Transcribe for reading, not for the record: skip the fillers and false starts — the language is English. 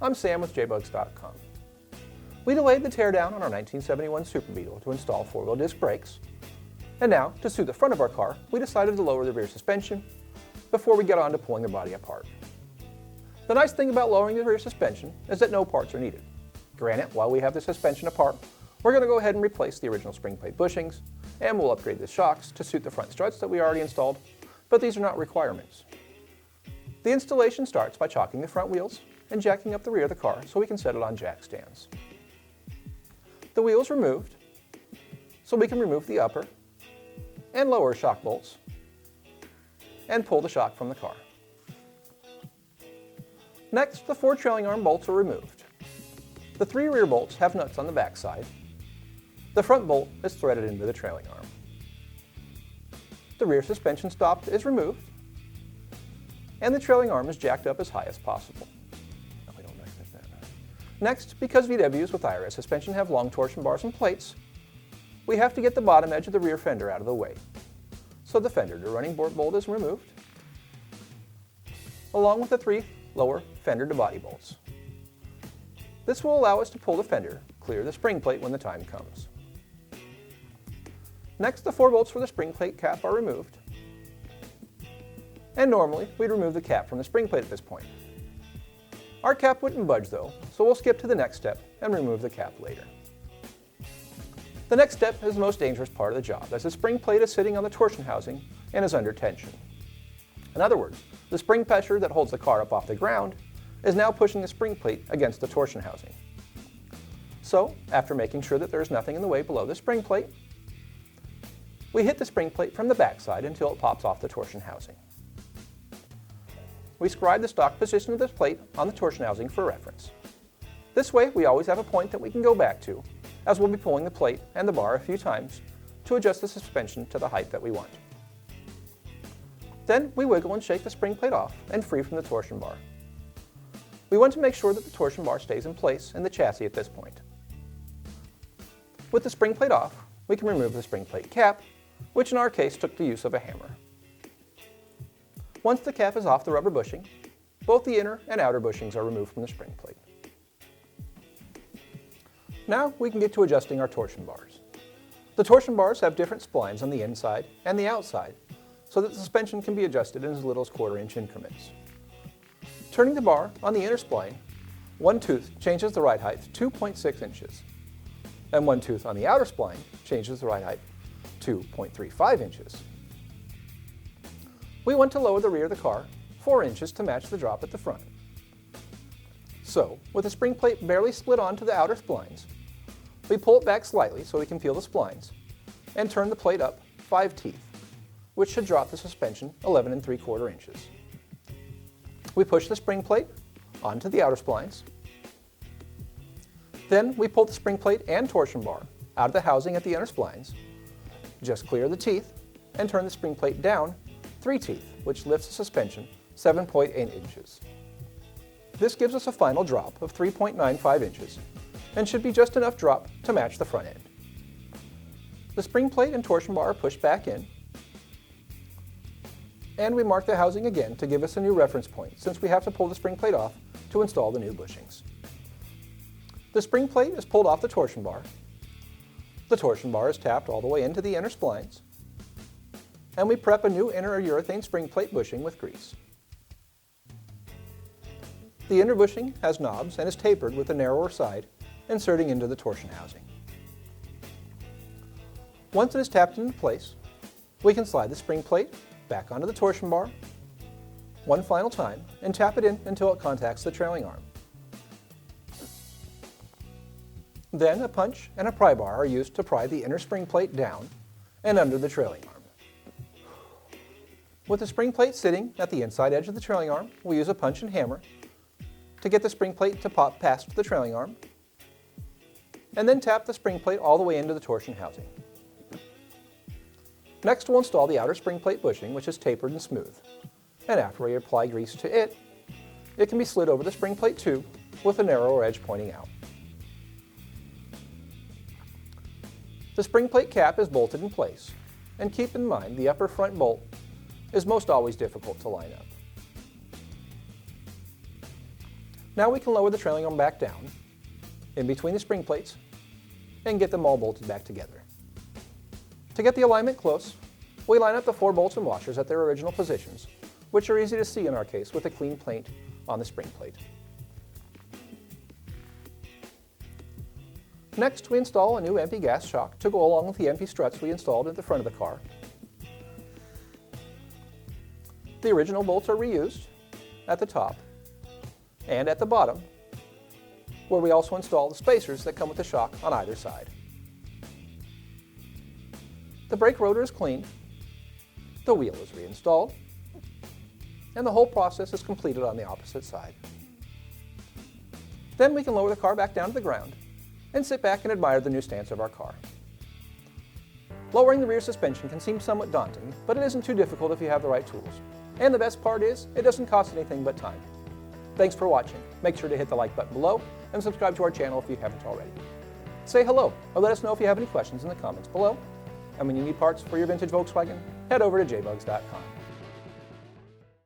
I'm Sam with jbugs.com. We delayed the teardown on our 1971 Super Beetle to install four-wheel disc brakes, and now, to suit the front of our car, we decided to lower the rear suspension before we get on to pulling the body apart. The nice thing about lowering the rear suspension is that no parts are needed. Granted, while we have the suspension apart, we're going to go ahead and replace the original spring plate bushings, and we'll upgrade the shocks to suit the front struts that we already installed, but these are not requirements. The installation starts by chalking the front wheels and jacking up the rear of the car so we can set it on jack stands. The wheels removed, so we can remove the upper and lower shock bolts and pull the shock from the car. Next, the four trailing arm bolts are removed. The three rear bolts have nuts on the back side. The front bolt is threaded into the trailing arm. The rear suspension stop is removed, and the trailing arm is jacked up as high as possible. Next, because VWs with IRS suspension have long torsion bars and plates, we have to get the bottom edge of the rear fender out of the way. So the fender to running bolt is removed, along with the three lower fender to body bolts. This will allow us to pull the fender clear of the spring plate when the time comes. Next, the four bolts for the spring plate cap are removed. And normally, we'd remove the cap from the spring plate at this point. Our cap wouldn't budge though, so we'll skip to the next step and remove the cap later. The next step is the most dangerous part of the job, as the spring plate is sitting on the torsion housing and is under tension. In other words, the spring pressure that holds the car up off the ground is now pushing the spring plate against the torsion housing. So, after making sure that there is nothing in the way below the spring plate, we hit the spring plate from the backside until it pops off the torsion housing. We scribe the stock position of this plate on the torsion housing for reference. This way, we always have a point that we can go back to, as we'll be pulling the plate and the bar a few times to adjust the suspension to the height that we want. Then, we wiggle and shake the spring plate off and free from the torsion bar. We want to make sure that the torsion bar stays in place in the chassis at this point. With the spring plate off, we can remove the spring plate cap, which in our case took the use of a hammer. Once the cap is off the rubber bushing, both the inner and outer bushings are removed from the spring plate. Now we can get to adjusting our torsion bars. The torsion bars have different splines on the inside and the outside, so that the suspension can be adjusted in as little as quarter-inch increments. Turning the bar on the inner spline, one tooth changes the ride height to 2.6 inches, and one tooth on the outer spline changes the ride height to 0.35 inches. We want to lower the rear of the car 4 inches to match the drop at the front. So, with the spring plate barely split onto the outer splines, we pull it back slightly so we can feel the splines, and turn the plate up 5 teeth, which should drop the suspension 11 3/4 inches. We push the spring plate onto the outer splines. Then we pull the spring plate and torsion bar out of the housing at the inner splines, just clear the teeth, and turn the spring plate down 3 teeth, which lifts the suspension 7.8 inches. This gives us a final drop of 3.95 inches, and should be just enough drop to match the front end. The spring plate and torsion bar are pushed back in, and we mark the housing again to give us a new reference point, since we have to pull the spring plate off to install the new bushings. The spring plate is pulled off the torsion bar. The torsion bar is tapped all the way into the inner splines, and we prep a new inner urethane spring plate bushing with grease. The inner bushing has knobs and is tapered with a narrower side, inserting into the torsion housing. Once it is tapped into place, we can slide the spring plate back onto the torsion bar one final time and tap it in until it contacts the trailing arm. Then a punch and a pry bar are used to pry the inner spring plate down and under the trailing arm. With the spring plate sitting at the inside edge of the trailing arm, we use a punch and hammer to get the spring plate to pop past the trailing arm, and then tap the spring plate all the way into the torsion housing. Next, we'll install the outer spring plate bushing, which is tapered and smooth, and after we apply grease to it, it can be slid over the spring plate tube with a narrower edge pointing out. The spring plate cap is bolted in place, and keep in mind the upper front bolt is most always difficult to line up. Now we can lower the trailing arm back down, in between the spring plates, and get them all bolted back together. To get the alignment close, we line up the 4 bolts and washers at their original positions, which are easy to see in our case with a clean paint on the spring plate. Next, we install a new empty gas shock to go along with the empty struts we installed at the front of the car. The original bolts are reused at the top and at the bottom, where we also install the spacers that come with the shock on either side. The brake rotor is cleaned, the wheel is reinstalled, and the whole process is completed on the opposite side. Then we can lower the car back down to the ground and sit back and admire the new stance of our car. Lowering the rear suspension can seem somewhat daunting, but it isn't too difficult if you have the right tools. And the best part is, it doesn't cost anything but time. Thanks for watching. Make sure to hit the like button below and subscribe to our channel if you haven't already. Say hello or let us know if you have any questions in the comments below. And when you need parts for your vintage Volkswagen, head over to jbugs.com.